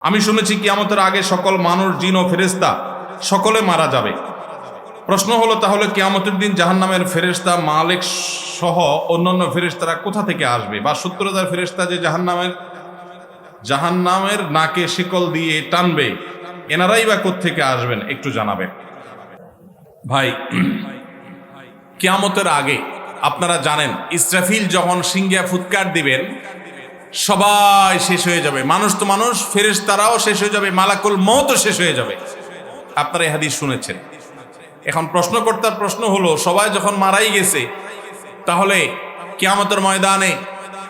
আমি শুনেছি কিয়ামতের আগে সকল মানুষ, জিন ও ফেরেশতা সকলে মারা যাবে। প্রশ্ন হলো, তাহলে কিয়ামতের দিন জাহান্নামের ফেরেশতা মালিক সহ অন্যান্য ফেরেশতারা কোথা থেকে আসবে? বা ৭০,০০০ ফেরেশতা যে জাহান্নামের নাকে শিকল দিয়ে টানবে, এনারাই বা কোত্থেকে আসবেন একটু জানাবেন। ভাই, কিয়ামতের আগে আপনারা জানেন ইসরাফিল যখন সিংহে ফুৎকার দিবেন সবাই শেষ হয়ে যাবে। মানুষ তো মানুষ, ফেরেশতারাও শেষ হয়ে যাবে, মালাকুল মউতও শেষ হয়ে যাবে। আপনারা এই হাদিস শুনেছেন। এখন প্রশ্নকর্তার প্রশ্ন হলো, সবাই যখন মারাই গেছে, তাহলে কিয়ামতের ময়দানে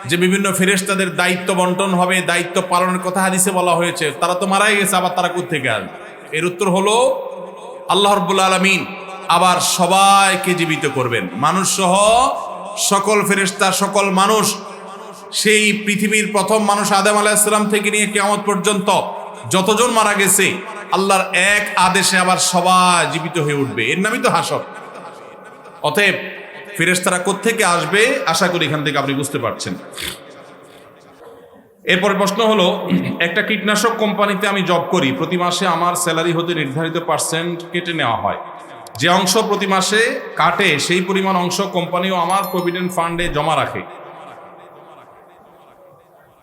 যে বিভিন্ন ফেরেশতাদের দায়িত্ব বন্টন হবে, দায়িত্ব পালনের কথা হাদিসে বলা হয়েছে, তারা তো মারাই গেছে, আবার তারা কোত্থেকে আসবে? এর উত্তর হলো, আল্লাহ রাব্বুল আলামিন আবার সবাইকে জীবিত করবেন, মানুষ সহ সকল ফেরেশতা, সকল মানুষ। সেই পৃথিবীর প্রথম মানুষ আদম আলাইহিস সালাম থেকে নিয়ে কিয়ামত পর্যন্ত যতজন মারা গেছে, আল্লাহর এক আদেশে আবার সবাই জীবিত হয়ে উঠবে। এর নামই তো হাসর। অতএব ফেরেশতারা কোত্থেকে আসবে, আশা করি এখান থেকে আপনি বুঝতে পারছেন। এরপর প্রশ্ন হলো, একটা কীটনাশক কোম্পানিতে আমি জব করি, প্রতি মাসে আমার স্যালারি হতে নির্ধারিত পার্সেন্ট কেটে নেওয়া হয়। যে অংশ প্রতি মাসে কাটে সেই পরিমাণ অংশ কোম্পানিও আমার প্রভিডেন্ট ফান্ডে জমা রাখে।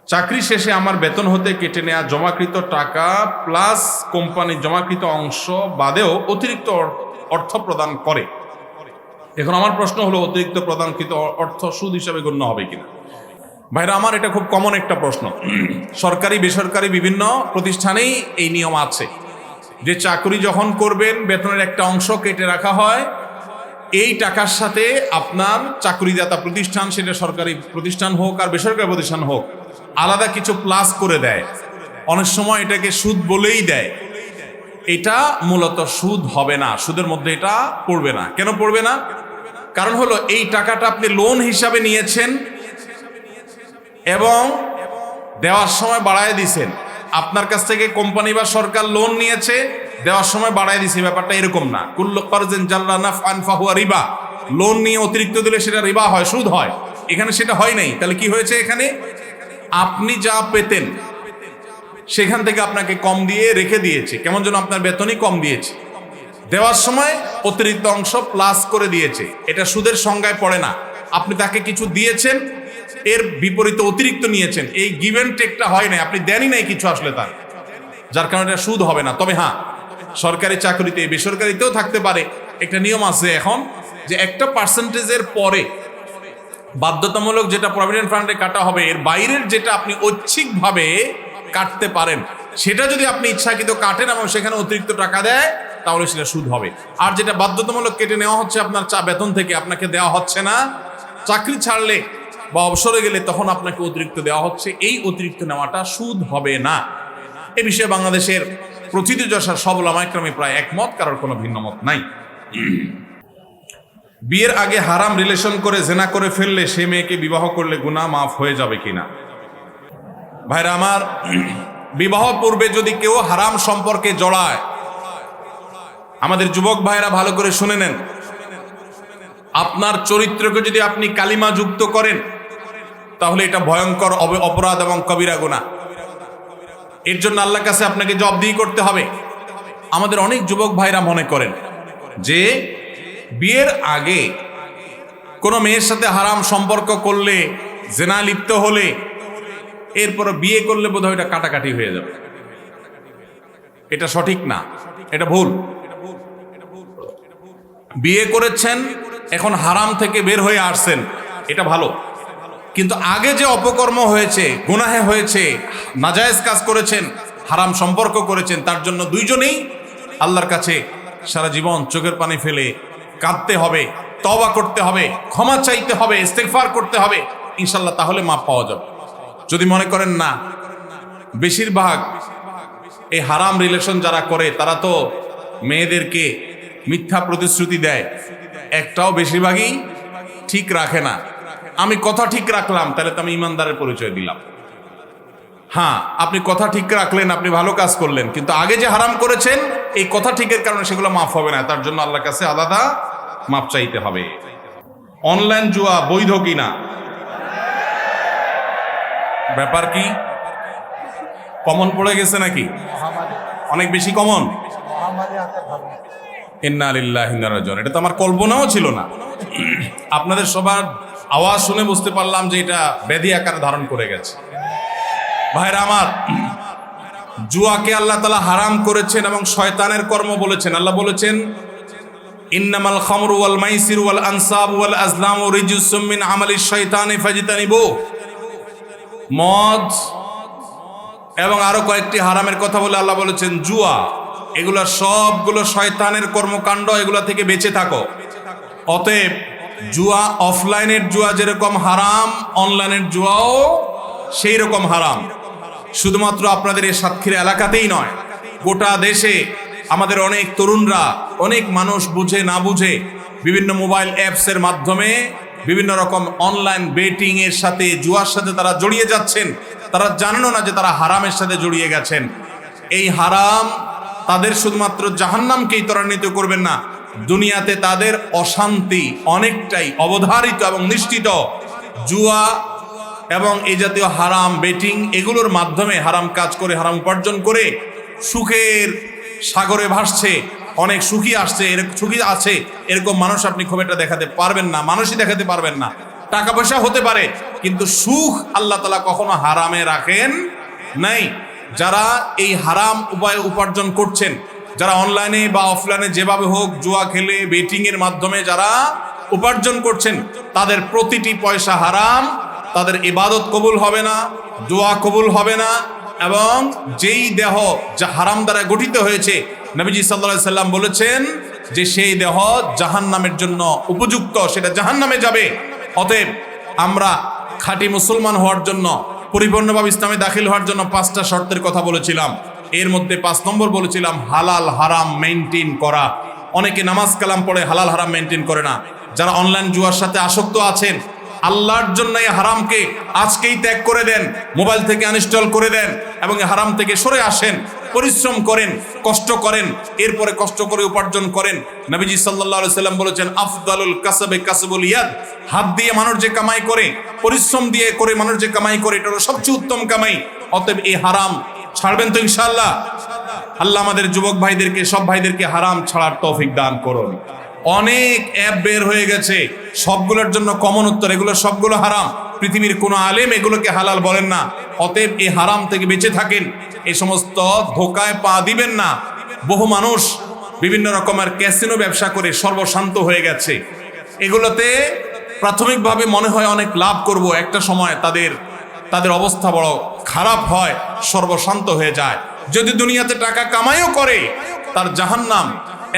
চাকরি শেষে আমার বেতন হতে কেটে নেওয়া জমাকৃত টাকা প্লাস কোম্পানির জমাকৃত অংশ বাদেও অতিরিক্ত অর্থ প্রদান করে। এখন আমার প্রশ্ন হলো, অতিরিক্ত প্রদানকৃত অর্থ সুদ হিসাবে গণ্য হবে কিনা? ভাইরা আমার, এটা খুব কমন একটা প্রশ্ন। সরকারি বেসরকারি বিভিন্ন প্রতিষ্ঠানেই এই নিয়ম আছে যে চাকরি যখন করবেন বেতনের একটা অংশ কেটে রাখা হয়। এই টাকার সাথে আপনার চাকরিদাতা প্রতিষ্ঠান, সেটা সরকারি প্রতিষ্ঠান হোক আর বেসরকারি প্রতিষ্ঠান হোক, আলাদা কিছু প্লাস করে দেয়। অনেক সময় এটাকে সুদ বলেই দেয়। এটা মূলত সুদ হবে না, সুদের মধ্যে এটা পড়বে না। কেন পড়বে না? কারণ হলো, এই টাকাটা আপনি লোন হিসাবে নিয়েছেন এবং দেওয়ার সময় বাড়ায় দিয়েছেন। আপনার কাছ থেকে কোম্পানি বা সরকার লোন নিয়েছে, দেওয়ার সময় বাড়ায় দিয়েছে। ব্যাপারটা এরকম না। কুল্লু কারজিন জাররা নাফআন ফাহুয়া রিবা। লোন নিয়ে অতিরিক্ত দিলে সেটা রিবা হয়, সুদ হয়। এখানে সেটা হয় নাই। তাহলে কি হয়েছে? এখানে আপনি যা পেতেন সেখান থেকে আপনাকে কম দিয়ে রেখে দিয়েছে, কেমন যেন আপনার বেতনই কম দিয়েছে। দেওয়ার সময় অতিরিক্ত অংশ প্লাস করে দিয়েছে। এটা সুদের সংজ্ঞায় পড়ে না। আপনি তাকে কিছু দিয়েছেন, এর বিপরীতে অতিরিক্ত নিয়েছেন, এই গিভ এন্ড টেকটা হয় নাই, আপনি দেনই নাই কিছু আসলে তার, যার কারণে এটা সুদ হবে না। তবে হ্যাঁ, সরকারি চাকরিতে, বেসরকারিতেও থাকতে পারে একটা নিয়ম আছে এখন, যে একটা পার্সেন্টেজের পরে বাধ্যতামূলক যেটা প্রভিডেন্ট ফান্ডে কাটা হবে, এর বাইরের যেটা আপনি ঐচ্ছিকভাবে কাটতে পারেন, সেটা যদি আপনি ইচ্ছাকৃত কাটেন এবং সেখানে অতিরিক্ত টাকা দেয়, তাহলে সেটা সুদ হবে। আর যেটা বাধ্যতামূলক কেটে নেওয়া হচ্ছে আপনার বেতন থেকে, আপনাকে দেওয়া হচ্ছে না, চাকরি ছাড়লে বা অবসরে গেলে তখন আপনাকে অতিরিক্ত দেওয়া হচ্ছে, এই অতিরিক্ত নেওয়াটা সুদ হবে না। এ বিষয়ে বাংলাদেশের প্রথিতযশা সব উলামায়ে কেরাম প্রায় একমত, কারোর কোনো ভিন্ন মত নাই। বিয়ের আগে হারাম রিলেশন করে জেনা করে ফেললে সে মেয়েকে বিবাহ করলে গুনাহ মাফ হয়ে যাবে কিনা? ভাইরা আমার, বিবাহ পূর্বে যদি কেউ হারাম সম্পর্কে জড়ায়, আমাদের যুবক ভাইরা ভালো করে শুনে নেন, আপনার চরিত্রকে যদি আপনি কালিমা যুক্ত করেন, তাহলে এটা ভয়ঙ্কর অপরাধ এবং কবিরা গুনাহ। এর জন্য আল্লাহর কাছে আপনাকে জবাবদিহি করতে হবে। আমাদের অনেক যুবক ভাইরা মনে করেন যে বিয়ের আগে কোনো মেয়ের সাথে হারাম সম্পর্ক করলে, জেনা লিপ্ত হলে, এরপর বিয়ে করলে বোধহয় এটা কাটাকাটি হয়ে যাবে। এটা সঠিক না, এটা ভুল। বিয়ে করেছেন, এখন হারাম থেকে বের হয়ে আসছেন, এটা ভালো। কিন্তু আগে যে অপকর্ম হয়েছে, গুনাহে হয়েছে, নাজায়েজ কাজ করেছেন, হারাম সম্পর্ক করেছেন, তার জন্য দুইজনেই আল্লাহর কাছে সারা জীবন চোখের পানি ফেলে কাঁদতে হবে, তওবা করতে হবে, ক্ষমা চাইতে হবে, ইস্তেগফার করতে হবে, ইনশাআল্লাহ তাহলে মাপ পাওয়া যাবে। যদি মনে করেন না, বেশিরভাগ এই হারাম রিলেশন যারা করে তারা তো মেয়েদেরকে মিথ্যা প্রতিশ্রুতি দেয়, একটাও বেশিরভাগই ঠিক রাখে না। আমি কথা ঠিক রাখলাম, তাহলে তো আমি ইমানদারের পরিচয় দিলাম। হ্যাঁ, আপনি কথা ঠিক রাখলেন, আপনি ভালো কাজ করলেন, কিন্তু আগে যে হারাম করেছেন, এই কথা ঠিকের কারণে সেগুলো মাফ হবে না। তার জন্য আল্লাহর কাছে আলাদা মাপ চাইতে হবে। অনলাইন জুয়া বৈধ কিনা? ব্যাপার কি? কমন পড়ে গেছে নাকি? অনেক বেশি কমন। ইন্না লিল্লাহি ওয়া ইন্না ইলাইহি রাজিউন। এটা তো আমার কল্পনাও ছিল না। আপনাদের সবার আওয়াজ শুনে বুঝতে পারলাম যে এটা ব্যাধি আকার ধারণ করে গেছে। ভাইরা আমার, জুয়াকে আল্লাহ তাআলা হারাম করেছেন এবং শয়তানের কর্ম বলেছেন। আল্লাহ বলেছেন, ইন্নামাল খামরু ওয়াল মাইসিরু ওয়াল আনসাবু ওয়াল আজলামু রিজসুম মিন আমালিশ শাইতানি ফাজতানিবু। মদ এবং আরো কয়েকটি হারামের কথা বলে আল্লাহ বলেছেন জুয়া, এগুলা সবগুলো শয়তানের কর্মকাণ্ড, এগুলা থেকে বেঁচে থাকো। অতএব জুয়া, অফলাইনের জুয়া যেরকম হারাম, অনলাইনের জুয়াও সেই রকম হারাম। শুধুমাত্র আপনাদের এই সাতক্ষীরা এলাকাতেই নয়, গোটা দেশে আমাদের অনেক তরুণরা, অনেক মানুষ বুঝে না বুঝে বিভিন্ন মোবাইল অ্যাপসের মাধ্যমে বিভিন্ন রকম অনলাইন বেটিং এর সাথে, জুয়ার সাথে তারা জড়িয়ে যাচ্ছেন। তারা জানেনও না যে তারা হারামের সাথে জড়িয়ে গেছেন। এই হারাম তাদের শুধুমাত্র জাহান্নামকেই ত্বরান্বিত করবেন না, দুনিয়াতে তাদের অশান্তি অনেকটাই অবধারিত এবং নিশ্চিত। জুয়া এবং এই জাতীয় হারাম বেটিং এগুলোর মাধ্যমে হারাম কাজ করে, হারাম উপার্জন করে সুখের সাগরে ভাসছে, অনেক সুখী আসছে, সুখী আছে, এরকম মানুষ আপনি খুব একটা দেখাতে পারবেন না, মানুষই দেখাতে পারবেন না। টাকা পয়সা হতে পারে, কিন্তু সুখ আল্লাহ তাআলা কখনো হারামে রাখেন নাই। যারা এই হারাম উপায়ে উপার্জন করছেন, যারা অনলাইনে বা অফলাইনে যেভাবে হোক জুয়া খেলে, বেটিং এর মাধ্যমে যারা উপার্জন করছেন, তাদের প্রতিটি পয়সা হারাম। তাদের ইবাদত কবুল হবে না, দোয়া কবুল হবে না, এবং যেই দেহ যা হারাম দ্বারা গঠিত হয়েছে, নবীজি সাল্লাল্লাহু আলাইহি সাল্লাম বলেছেন যে সেই দেহ জাহান্নামের জন্য উপযুক্ত, সেটা জাহান্নামে যাবে। অতএব আমরা খাঁটি মুসলমান হওয়ার জন্য, পরিপূর্ণভাবে ইসলামে দাখিল হওয়ার জন্য 5টা শর্তের কথা বলেছিলাম। এর মধ্যে 5 নম্বর বলেছিলাম হালাল হারাম মেইনটেইন করা। অনেকে নামাজ কালাম পড়ে, হালাল হারাম মেইনটেইন করে না। যারা অনলাইন জুয়ার সাথে আসক্ত আছেন, আল্লাহর জন্য এই হারামকে আজকেই ত্যাগ করে দেন, মোবাইল থেকে আনইনস্টল করে দেন এবং এই হারাম থেকে সরে আসেন। পরিশ্রম করেন, কষ্ট করেন, এরপরে কষ্ট করে উপার্জন করেন। নবীজি সাল্লাল্লাহু আলাইহি সাল্লাম বলেছেন, আফদালুল কাসবে কাসবুল ইয়াদ। হাত দিয়ে মানুষ যে কামাই করে, পরিশ্রম দিয়ে করে মানুষ যে কামাই করে, এটা হলো সবচেয়ে উত্তম কামাই। অতএব এই হারাম ছাড়বেন তো ইনশাআল্লাহ? আল্লাহ আমাদের যুবক ভাইদেরকে, সব ভাইদেরকে হারাম ছাড়ার তৌফিক দান করুন। অনেক অ্যাপ বের হয়ে গেছে, সবগুলোর জন্য কমন উত্তর, এগুলো সবগুলো হারাম। পৃথিবীর কোনো আলেম এগুলোকে হালাল বলেন না। অতএব এই হারাম থেকে বেঁচে থাকেন, এই সমস্ত ধোকায় পা দিবেন না। বহু মানুষ বিভিন্ন রকমের ক্যাসিনো ব্যবসা করে সর্বশান্ত হয়ে গেছে। এগুলোতে প্রাথমিকভাবে মনে হয় অনেক লাভ করব, একটা সময় তাদের অবস্থা বড় খারাপ হয়, সর্বশান্ত হয়ে যায়। যদি দুনিয়াতে টাকা কামাইও করে, তার জাহান্নাম,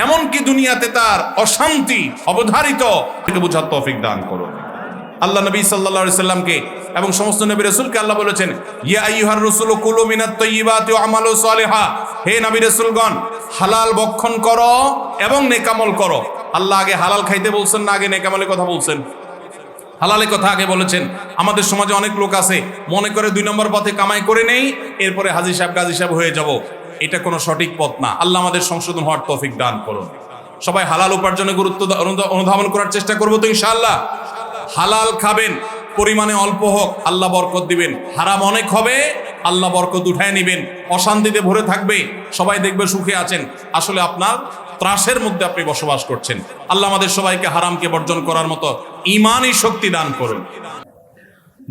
এমনকি দুনিয়াতে তার অশান্তি অবধারিত। থেকে বুঝার তৌফিক দান করুন। আল্লাহ নবী সাল্লাল্লাহু আলাইহি সাল্লামকে এবং সমস্ত নবী রাসূলকে আল্লাহ বলেছেন, ইয়া আইয়ুহার রাসূলু কুলু মিনাত তাইয়্যিবাতি ওয়া আমালু সালিহা। হে নবী রাসূলগণ, হালাল ভক্ষণ করো এবং নেকামল করো। আল্লাহ আগে হালাল খাইতে বলছেন না আগে নেকামলের কথা বলছেন? হালালের কথা আগে বলেছেন। আমাদের সমাজে অনেক লোক আছে, মনে করে 2 নম্বর পথে কামাই করে নেই, এরপরে হাজী সাহেব গাজী সাহেব হয়ে যাব। এটা কোনো সঠিক পথ না। আল্লাহ আমাদের সংশোধন হওয়ার তৌফিক দান করুন। সবাই হালাল উপার্জনে গুরুত্ব অনুধাবন করার চেষ্টা করবো তো ইনশাআল্লাহ। হালাল খাবেন, পরিমাণে অল্প হোক, আল্লাহ বরকত দিবেন। হারাম অনেক হবে, আল্লাহ বরকত উঠায় নিবেন। অশান্তিতে ভরে থাকবে, সবাই দেখবে সুখে আছেন, আসলে আপনার ত্রাসের মধ্যে আপনি বসবাস করছেন। আল্লাহ আমাদের সবাইকে হারামকে বর্জন করার মতো ঈমানি শক্তি দান করুন।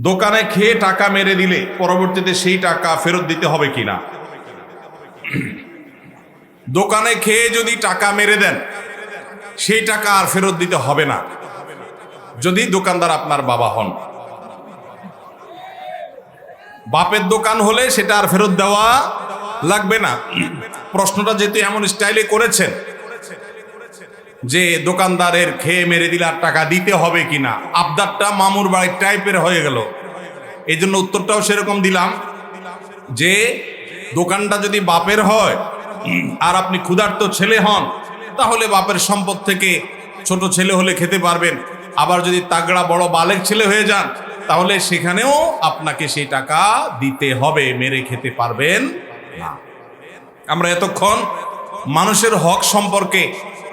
দোকানে খেয়ে টাকা মেরে দিলে পরবর্তীতে সেই টাকা ফেরত দিতে হবে কিনা? দোকানে খেয়ে যদি টাকা মেরে দেন, সেই টাকা আর ফেরত দিতে হবে না, যদি দোকানদার আপনার বাবা হন। বাপের দোকান হলে সেটা আর ফেরত দেওয়া লাগবে না। প্রশ্নটা যেহেতু এমন স্টাইলে করেছেন যে দোকানদারের খেয়ে মেরে দিলে আর টাকা দিতে হবে কিনা, আবদারটা মামুর বাড়ির টাইপের হয়ে গেল। এই জন্য উত্তরটাও সেরকম দিলাম যে দোকানটা যদি বাপের হয় আর আপনি ক্ষুধার্ত ছেলে হন, তাহলে বাপের সম্পদ থেকে ছোট ছেলে হলে খেতে পারবেন। আবার যদি তাগড়া বড় বালেক ছেলে হয়ে যান, তাহলে সেখানেও আপনাকে সেই টাকা দিতে হবে, মেরে খেতে পারবেন না। আমরা এতক্ষণ মানুষের হক সম্পর্কে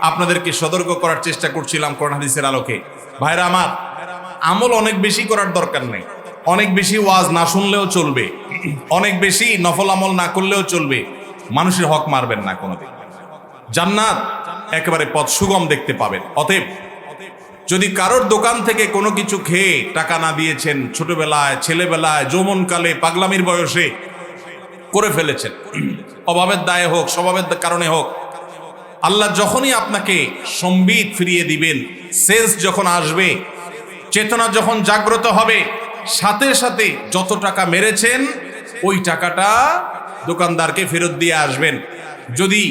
আপনাদেরকে সতর্ক করার চেষ্টা করছিলাম কোরআন হাদিসের আলোকে। ভাইরা আমার, আমল অনেক বেশি করার দরকার নেই। অনেক বেশি ওয়াজ না শুনলেও চলবে, অনেক বেশি নফল আমল না করলেও চলবে, মানুষের হক মারবেন না কোনোদিন। জান্নাত একেবারে পথ সুগম দেখতে পাবেন। অতএব যদি কারোর দোকান থেকে কোনো কিছু খেয়ে টাকা না দিয়েছেন, ছোটবেলায়, ছেলেবেলায়, যৌবনকালে, পাগলামির বয়সে করে ফেলেছেন, অভাবের দায়ে হোক, স্বভাবের কারণে হোক, আল্লাহ যখনই আপনাকে সম্বিত ফিরিয়ে দিবেন, সেন্স যখন আসবে, চেতনা যখন জাগ্রত হবে, সাথে সাথে যত টাকা মেরেছেন ওই টাকাটা দোকানদারকে ফেরত দিয়ে আসবেন। যদি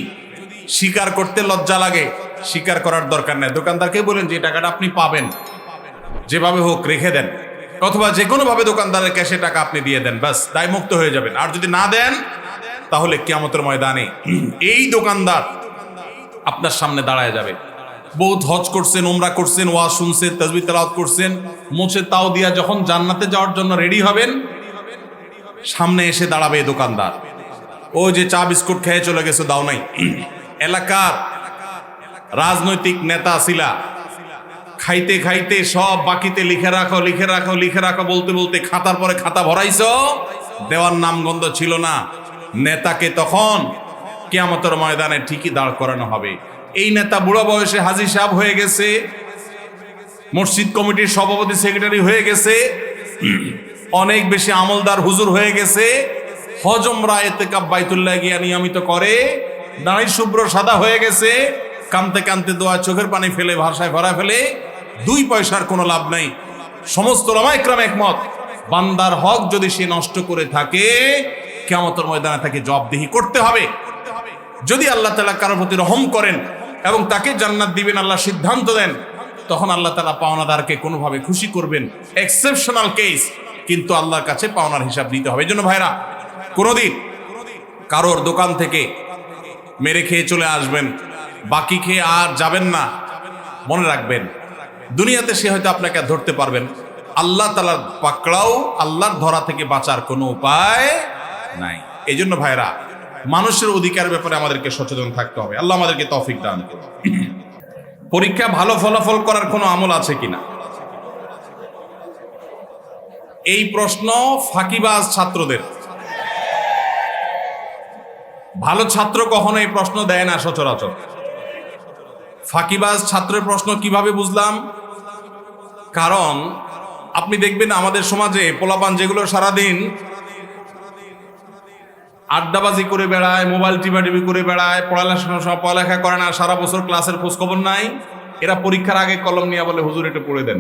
স্বীকার করতে লজ্জা লাগে, স্বীকার করার দরকার নেই, দোকানদারকে বলেন যে টাকাটা আপনি পাবেন, যেভাবে হোক রেখে দেন, অথবা যে কোনোভাবে দোকানদারের ক্যাশে টাকা আপনি দিয়ে দেন, ব্যাস দায়মুক্ত হয়ে যাবেন। আর যদি না দেন তাহলে কিয়ামতের ময়দানে এই দোকানদার আপনার সামনে দাঁড়ায় যাবে। বহুত হজ করছেন, উমরা করছেন, ওয়াজ শুনছেন, তাসবিহ তেলাওয়াত করছেন, মুছে তাও দিয়া যখন জান্নাতে যাওয়ার জন্য রেডি হবেন, সামনে এসে দাঁড়াবে এই দোকানদার। ও যে চা বিস্কুট খেয়ে চলে গেছে, দাও নাই। এলাকার রাজনৈতিক নেতা ছিলা, খাইতে খাইতে সব বাকিতে লিখে রাখো, লিখে রাখো, লিখে রাখো বলতে বলতে খাতার পরে খাতা ভরাইছ, দেওয়ার নামগন্ধ ছিল না। নেতাকে তখন কিয়ামতের ময়দানে ঠিকই দাঁড় করানো হবে। এই নেতা বুড়ো বয়সে হাজী সাহেব হয়ে গেছে, মসজিদ কমিটির সভাপতি সেক্রেটারি হয়ে গেছে, অনেক বেশি আমলদার হুজুর হয়ে গেছে, হজ উমরা ইতিকাফ বাইতুল্লাহ গিয়া নিয়মিত করে, দাড়ি শুভ্র সাদা হয়ে গেছে, কানতে কানতে দোয়া চোখের পানি ফেলে ভাষায় ভরা ফেলে, 2 পয়সার কোনো লাভ নাই। সমস্ত উলামা ইকরাম একমত, বান্দার হক যদি সে নষ্ট করে থাকে, কিয়ামতের ময়দানে তাকে জবাবদিহি করতে হবে। যদি আল্লাহ তাআলা কারোর প্রতি রহম করেন এবং তাকে জান্নাত দিবেন আল্লাহ সিদ্ধান্ত দেন, তখন আল্লাহ তাআলা পাওনাদারকে কোনোভাবে খুশি করবেন, এক্সেপশনাল কেস, কিন্তু আল্লাহর কাছে পাওনার হিসাব দিতে হবে। এই জন্য ভাইরা, কোনোদিন কারোর দোকান থেকে মেরে খেয়ে চলে আসবেন, বাকি খেয়ে আর যাবেন না। মনে রাখবেন, দুনিয়াতে সে হয়তো আপনাকে ধরতে পারবেন, আল্লাহ তাআলার পাকড়াও, আল্লাহর ধরা থেকে বাঁচার কোনো উপায় নাই। এই জন্য ভাইরা, মানুষের অধিকার ব্যাপারে আমাদেরকে সচেতন থাকতে হবে। আল্লাহ আমাদেরকে তৌফিক দান করুন। পরীক্ষা ভালো ফলাফল করার কোনো আমল আছে কিনা, এই প্রশ্ন ফাঁকিবাজ ছাত্রদের। ভালো ছাত্র কখনো এই প্রশ্ন দেয় না সচরাচর। ফাঁকিবাজ ছাত্রের প্রশ্ন কিভাবে বুঝলাম? কারণ আপনি দেখবেন আমাদের সমাজে পোলাপান যেগুলো সারাদিন আড্ডাবাজি করে বেড়ায়, মোবাইল টিপাটিপি করে বেড়ায়, পড়ালেখা করে না, সারা বছর ক্লাসের খোঁজ খবর নাই, এরা পরীক্ষার আগে কলম নিয়ে বলে হুজুর এটা পড়ে দেন।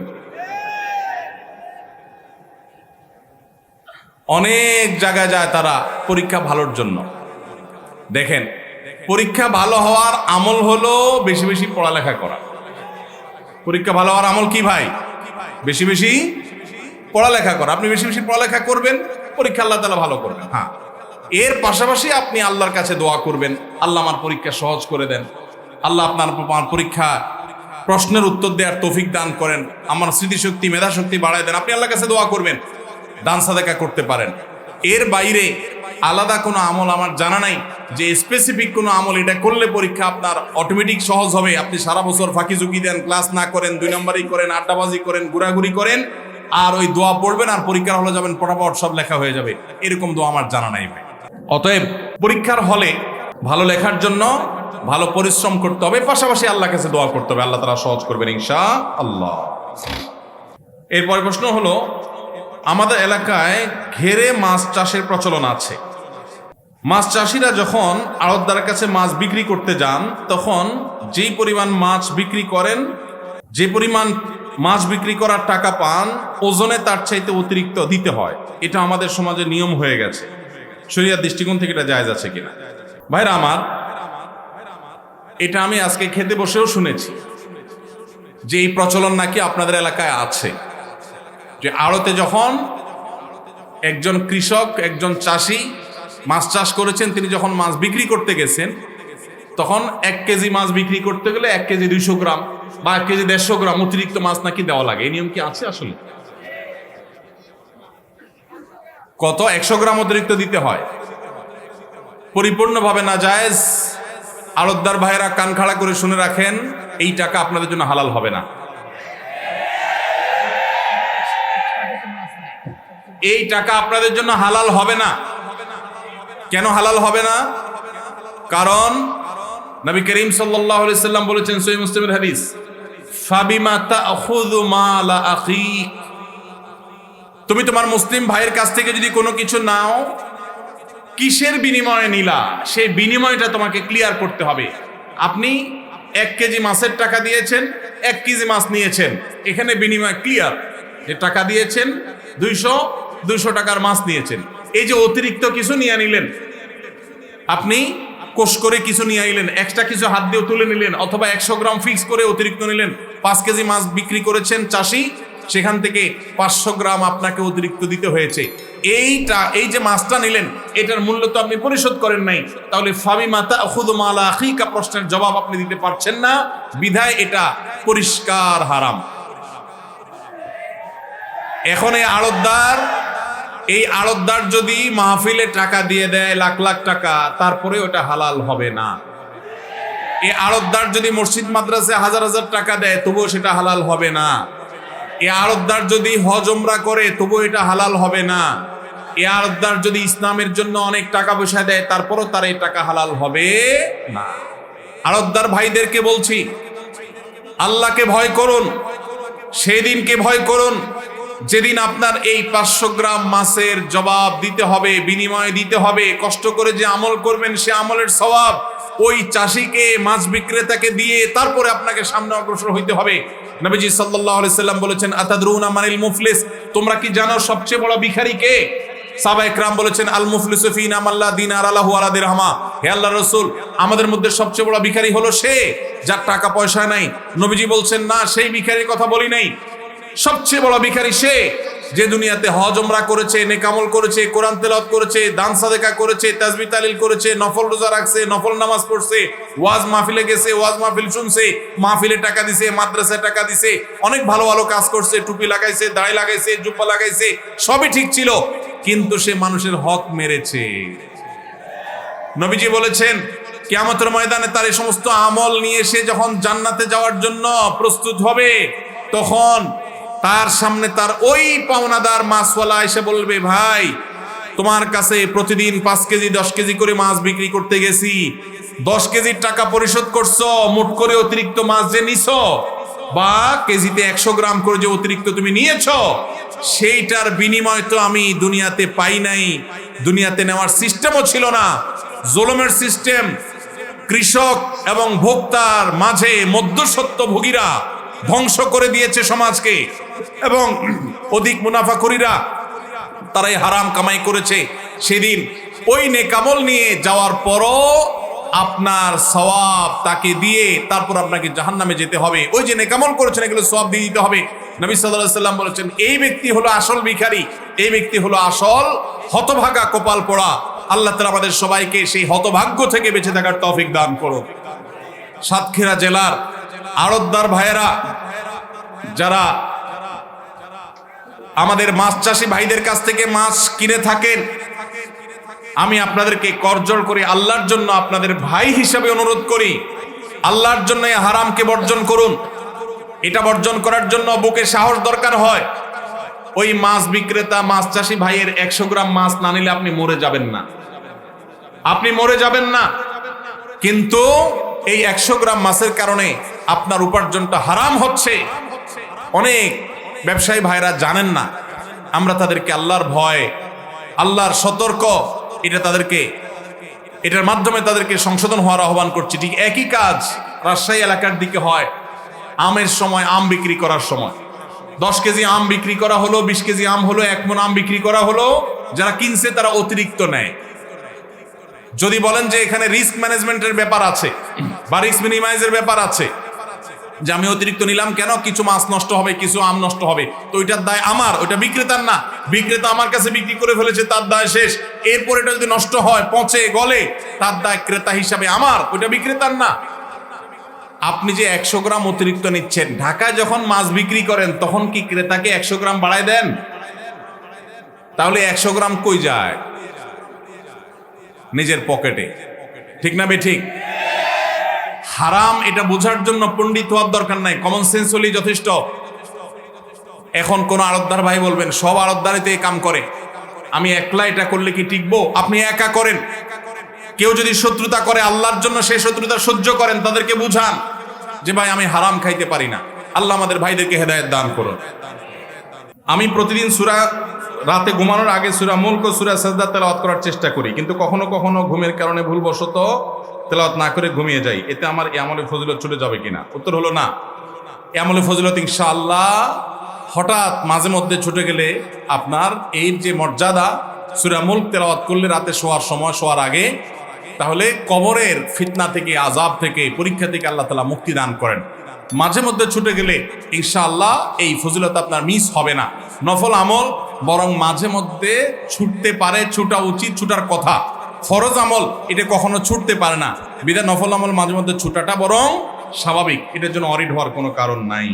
অনেক জায়গায় যায় তারা পরীক্ষা ভালোর জন্য। দেখেন, পরীক্ষা ভালো হওয়ার আমল হলো বেশি বেশি পড়ালেখা করা। পরীক্ষা ভালো হওয়ার আমল কি ভাই? বেশি বেশি পড়ালেখা করা। আপনি বেশি বেশি পড়ালেখা করবেন, পরীক্ষা আল্লাহ তাআলা ভালো করবেন। হ্যাঁ, এর পাশাপাশি আপনি আল্লাহর কাছে দোয়া করবেন, আল্লাহ আমার পরীক্ষা সহজ করে দেন, আল্লাহ আপনার পরীক্ষা প্রশ্নের উত্তর দেওয়ার তৌফিক দান করেন, আমার স্মৃতিশক্তি মেধাশক্তি বাড়ায় দেন। আপনি আল্লাহর কাছে দোয়া করবেন, দান সাদাকা করতে পারেন। এর বাইরে আলাদা কোনো আমল আমার জানা নাই যে স্পেসিফিক কোনো আমল এটা করলে পরীক্ষা আপনার অটোমেটিক সহজ হবে। আপনি সারা বছর ফাঁকি ঝুঁকি দেন, ক্লাস না করেন, 2 নম্বরই করেন, আড্ডাবাজি করেন, ঘোরাঘুরি করেন, আর ওই দোয়া পড়বেন আর পরীক্ষার হলে যাবেন, ফটাফট সব লেখা হয়ে যাবে, এরকম দোয়া আমার জানা নাই ভাই। অতএব পরীক্ষার হলে ভালো লেখার জন্য ভালো পরিশ্রম করতে হবে, পাশাপাশি আল্লাহর কাছে দোয়া করতে হবে, আল্লাহ তাআলা সহজ করবেন ইনশাআল্লাহ। এরপর প্রশ্ন হলো, আমাদের এলাকায় ঘেরে মাছ চাষের প্রচলন আছে। মাছ চাষিরা যখন আড়তদারের কাছে মাছ বিক্রি করতে যান, তখন যেই পরিমাণ মাছ বিক্রি করেন, যে পরিমাণ মাছ বিক্রি করার টাকা পান, ওজনে তার চাইতে অতিরিক্ত দিতে হয়। এটা আমাদের সমাজে নিয়ম হয়ে গেছে। শরিয়ার দৃষ্টিকোণ থেকে এটা জায়েজ আছে কিনা? ভাইরা আমার, এটা আমি আজকে খেতে বসেও শুনেছি যে এই প্রচলন নাকি আপনাদের এলাকায় আছে, যে আড়তে যখন একজন কৃষক, একজন চাষি মাছ চাষ করেছেন, তিনি যখন মাছ বিক্রি করতে গেছেন, তখন 1 কেজি মাছ বিক্রি করতে গেলে 1 কেজি 200 গ্রাম বা 1 কেজি 150 গ্রাম অতিরিক্ত মাছ নাকি দেওয়া লাগে। এই নিয়ম কি আছে আসলে? কত? 100 গ্রাম অতিরিক্ত দিতে হয়। পরিপূর্ণভাবে নাজায়েজ। আড়তদার ভাইয়েরা কান খাড়া করে শুনে রাখেন, এই টাকা আপনাদের জন্য হালাল হবে না। এই টাকা আপনাদের জন্য হালাল হবে না। কেন হালাল হবে না? কারণ নবী করিম সাল্লাল্লাহু আলাইহি সাল্লাম বলেছেন, সহিহ মুসলিমের হাদিস, ফাবিমা তাখুযু মালা আখিক, তুমি তোমার মুসলিম ভাইয়ের কাছ থেকে যদি কোনো কিছু নাও, কিসের বিনিময়ে নিলা সেই বিনিময়টা তোমাকে ক্লিয়ার করতে হবে। আপনি 1 কেজি মাছের টাকা দিয়েছেন, 1 কেজি মাছ নিয়েছেন, এখানে বিনিময় ক্লিয়ার, যে টাকা দিয়েছেন 200 টাকার মাছ নিয়েছেন। এই যে অতিরিক্ত কিছু নিয়ে নিলেন, আপনি কোষ করে কিছু নিয়ে আইলেন, এক্সট্রা কিছু হাত দিয়ে তুলে নিলেন, অথবা 100 গ্রাম ফিক্স করে অতিরিক্ত নিলেন। 5 কেজি মাছ বিক্রি করেছেন চাষি, সেখান থেকে 500 গ্রাম আপনাকে অতিরিক্ত দিতে হয়েছে। এই যে মাছটা নিলেন, এটার মূল্য তো আপনি পরিশোধ করেন নাই, তাহলে ফাবিমা তাখুযু মালা আখিকা প্রশ্নের জবাব আপনি দিতে পারছেন না, বিধায় এটা পরিষ্কার হারাম। এখন এই আড়তদার যদি মাহফিলে টাকা দিয়ে দেয় লাখ লাখ টাকা, তারপরে ওটা হালাল হবে না। এই আড়তদার যদি মসজিদ মাদ্রাসায় হাজার হাজার টাকা দেয়, তবুও সেটা হালাল হবে না। এই আড়তদার যদি হজ উমরা করে, তবুও এটা হালাল হবে না। এই আড়তদার যদি ইসলামের জন্য অনেক টাকা পয়সা দেয়, তারপরও তার এই টাকা হালাল হবে না। আড়তদার ভাইদেরকে বলছি, আল্লাহকে ভয় করুন, সেই দিনকে ভয় করুন যেদিন আপনার এই 500 গ্রাম মাছের জবাব দিতে হবে, বিনিময় দিতে হবে। কষ্ট করে যে আমল করবেন, সে আমলের সওয়াব ওই চাষিকে, মাছ বিক্রেতাকে দিয়ে তারপরে আপনাকে সামনে অগ্রসর হইতে হবে। নবীজি সাল্লাল্লাহু আলাইহি সাল্লাম বলেছেন, আতাদরুনা মানিল মুফলিস, তোমরা কি জানো সবচেয়ে বড় ভিখারি কে? সাহাবায়ে কেরাম বলেছেন, আল মুফলিসু ফিনা মান লা দিনার লাহু ওয়ালা দিরহামা। হে আল্লাহর রাসূল, আমাদের মধ্যে সবচেয়ে বড় ভিখারি হলো সে যার টাকা পয়সা নাই। নবীজি বলছেন, না, সেই ভিখারির কথা বলি নাই। সবচেয়ে বড় ভিখারি সে যে দুনিয়াতে হজ উমরা করেছে, নেক আমল করেছে, কোরআন তেলাওয়াত করেছে, দান সাদেকা করেছে, তাসবিহ তাহলিল করেছে, নফল রোজা রাখছে, নফল নামাজ পড়ছে, ওয়াজ মাহফিলে গেছে, ওয়াজ মাহফিল শুনছে, মাহফিলে টাকা দিছে, মাদ্রাসায় টাকা দিছে, অনেক ভালো ভালো কাজ করছে, টুপি লাগাইছে, দাড়ি লাগাইছে, জুব্বা লাগাইছে, সবই ঠিক ছিল, কিন্তু সে মানুষের হক মেরেছে। নবীজি বলেছেন, কিয়ামতের ময়দানে তার এই সমস্ত আমল নিয়ে সে যখন জান্নাতে যাওয়ার জন্য প্রস্তুত হবে, তখন তার সামনে তার ওই পাওনাদার মাছওয়ালা এসে বলবে, ভাই, তোমার কাছে প্রতিদিন 5 কেজি 10 কেজি করে মাছ বিক্রি করতে গেছি, 10 কেজির টাকা পরিশোধ করছো, মোট করে অতিরিক্ত মাছ যে নিছো, বা কেজিতে 100 গ্রাম করে যে অতিরিক্ত তুমি নিয়েছো, সেইটার বিনিময় তো আমি দুনিয়াতে পাই নাই, দুনিয়াতে নেওয়ার সিস্টেমও ছিল না, জুলুমের সিস্টেম, কৃষক এবং ভোক্তার মাঝে মধ্যস্বত্বভোগীরা ধ্বংস করে দিয়েছে সমাজকে, এবং অধিক মুনাফাখোরীরা তারাই হারাম কামাই করেছে। সেদিন ওই নেকামল নিয়ে যাওয়ার পরও আপনার সওয়াব তাকে দিয়ে তারপর আপনাকে জাহান্নামে যেতে হবে। ওই যে নেকামল করেছেন, এগুলো সওয়াব দিয়ে দিতে হবে। নবী সাল্লাল্লাহু আলাইহি সাল্লাম বলেছেন, এই ব্যক্তি হলো আসল ভিখারি, এই ব্যক্তি হলো আসল হতভাগা, কপাল পোড়া। আল্লাহ তাআলা আমাদের সবাইকে সেই হতভাগ্য থেকে বেঁচে থাকার তৌফিক দান করুন। সাতক্ষীরা জেলার আড়তদার ভাইয়েরা, যারা আমাদের মাছ চাষী ভাইদের কাছ থেকে মাছ কিনে থাকেন, আমি আপনাদেরকে করজোড় করে আল্লাহর জন্য আপনাদের ভাই হিসাবে অনুরোধ করি, আল্লাহর জন্য এই হারামকে বর্জন করুন। এটা বর্জন করার জন্য বুকে সাহস দরকার হয়। ওই মাছ বিক্রেতা, মাছ চাষী ভাইয়ের 100 গ্রাম মাছ না নিলে আপনি মরে যাবেন না, আপনি মরে যাবেন না, কিন্তু এই 100 গ্রাম মাছের কারণে আপনার উপার্জনটা হারাম হচ্ছে। অনেক ব্যবসায়ী ভাইরা জানেন না। আমরা তাদেরকে আল্লাহর ভয়, আল্লাহর সতর্ক, এটার মাধ্যমে তাদেরকে সংশোধন হওয়ার আহ্বান করছি। ঠিক একই কাজ রাজশাহী এলাকার দিকে হয়। আমের সময়, আম বিক্রি করার সময় 10 কেজি আম বিক্রি করা হলো, 20 কেজি আম হলো, 1 মণ আম বিক্রি করা হলো, যারা কিনছে তারা অতিরিক্ত নেয়। যদি বলেন যে এখানে রিস্ক ম্যানেজমেন্টের ব্যাপার আছে বা রিস্ক মিনিমাইজের ব্যাপার আছে, যে আমি অতিরিক্ত নিলাম কেন, কিছু মাছ নষ্ট হবে, কিছু আম নষ্ট হবে, তো ওইটার দায় আমার, ওইটা বিক্রেতার না। বিক্রেতা আমার কাছে বিক্রি করে ফেলেছে, তার দায় শেষ। এরপর এটা যদি নষ্ট হয়, পচে গলে, তার দায় ক্রেতা হিসাবে আমার, ওইটা বিক্রেতার না। আপনি যে 100 গ্রাম অতিরিক্ত নিচ্ছেন, ঢাকায় যখন মাছ বিক্রি করেন তখন কি ক্রেতাকে 100 গ্রাম বাড়ায় দেন? তাহলে 100 গ্রাম কই যায়? নিজের পকেটে। ঠিক না বেঠিক? হারাম এটা বোঝার জন্য পণ্ডিত হওয়ার দরকার নাই, কমন সেন্স হলেই যথেষ্ট। এখন কোন আড়তদার ভাই বলবেন সব আড়তদারিতে এই কাম করে, আমি একলা এটা করলে কি টিকবো? আপনি একা করেন। কেউ যদি শত্রুতা করে আল্লাহর জন্য সেই শত্রুতা সহ্য করেন, তাদেরকে বুঝান যে ভাই আমি হারাম খাইতে পারি না। আল্লাহ আমাদের ভাইদেরকে হেদায়েত দান করুন। আমি প্রতিদিন সূরা রাতে ঘুমানোর আগে সূরা মুলক ও সূরা সাজদা তেলাওয়াত করার চেষ্টা করি, কিন্তু কখনো কখনো ঘুমের কারণে ভুলবশত তেলাওয়াত না করে ঘুমিয়ে যাই, এতে আমার এই আমলে ফজিলত চলে যাবে কিনা? উত্তর হলো না। এই আমলে ফজিলত ইনশাআল্লাহ হঠাৎ মাঝে মধ্যে ছুটে গেলে আপনার এই যে মর্যাদা, সূরা মুলক তেলাওয়াত করলে রাতে শোয়ার সময়, শোয়ার আগে, তাহলে কবরের ফিতনা থেকে, আযাব থেকে, পরীক্ষা থেকে আল্লাহ তাআলা মুক্তি দান করেন। মাঝে মধ্যে ছুটে গেলে ইনশাআল্লাহ এই ফজিলত আপনার মিস হবে না। নফল আমল বরং মাঝে মধ্যে ছুটতে পারে, ছুটা উচিত, ছুটার কথা। ফরজ আমল এটা কখনো ছুটতে পারে না, বিধায় নফল আমল মাঝে মধ্যে ছুটাটা বরং স্বাভাবিক, এটার জন্য অরিড হওয়ার কোনো কারণ নাই।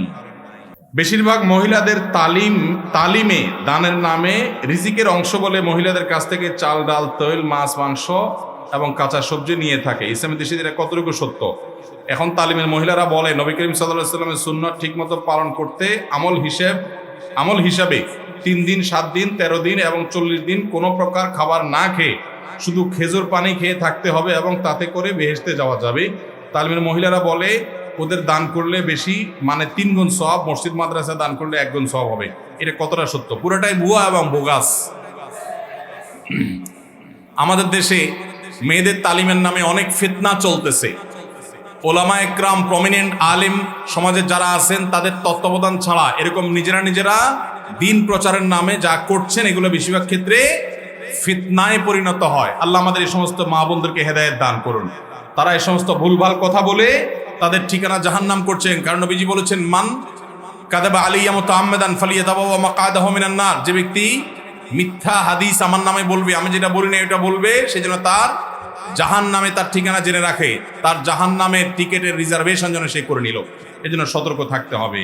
বেশিরভাগ মহিলাদের তালিমে দানের নামে রিজিকের অংশ বলে মহিলাদের কাছ থেকে চাল, ডাল, তৈল, মাছ, মাংস এবং কাঁচা সবজি নিয়ে থাকে। ইসলামের দেশে এটা কতটুকু সত্য? এখন তালিমের মহিলারা বলে নবী করিম সাল্লাল্লাহু আলাইহি ওয়াসাল্লামের সুন্নাত ঠিকমতো পালন করতে আমল হিসাবে 3 দিন, 7 দিন, 13 দিন এবং 40 দিন কোনো প্রকার খাবার না খেয়ে শুধু খেজুর পানি খেয়ে থাকতে হবে এবং তাতে করে বেহেশতে যাওয়া যাবে। তালিমের মহিলারা বলে ওদের দান করলে বেশি, মানে 3 গুণ সওয়াব, মসজিদ মাদ্রাসা দান করলে 1 গুণ সওয়াব হবে। এটা কতটা সত্য? পুরোটাই ভুয়া এবং বোগাস। আমাদের দেশে মেয়েদের তালিমের নামে অনেক ফিতনা চলতেছে। ওলামা একরাম, প্রমিনেন্ট আলেম সমাজে যারা আছেন তাদের তত্ত্বাবধান ছাড়া এরকম নিজেরা দিন প্রচারের নামে যা করছেন, এগুলো বেশিরভাগ ক্ষেত্রে ফিতনায় পরিণত হয়। আল্লাহ আমাদের এই সমস্ত মা বোনদেরকে হেদায়েত দান করুন। তারা এই সমস্ত ভুলভাল কথা বলে তাদের ঠিকানা জাহান্নাম করছেন। কারণ নবীজি বলেছেন, মান কাযাবা আলাইয়া মুতাআম্মিদান ফালিয়াতাবাওয়া মাকআদাহু মিনান নার। যে ব্যক্তি মিথ্যা হাদিস আমার নামে বলবে, আমি যেটা বলি না এটা বলবে, সেজন্য তার জাহান্নামে তার ঠিকানা জেনে রাখে, তার জাহান্নামের টিকেটের রিজার্ভেশন যেন সে করে নিল। এজন্য সতর্ক থাকতে হবে।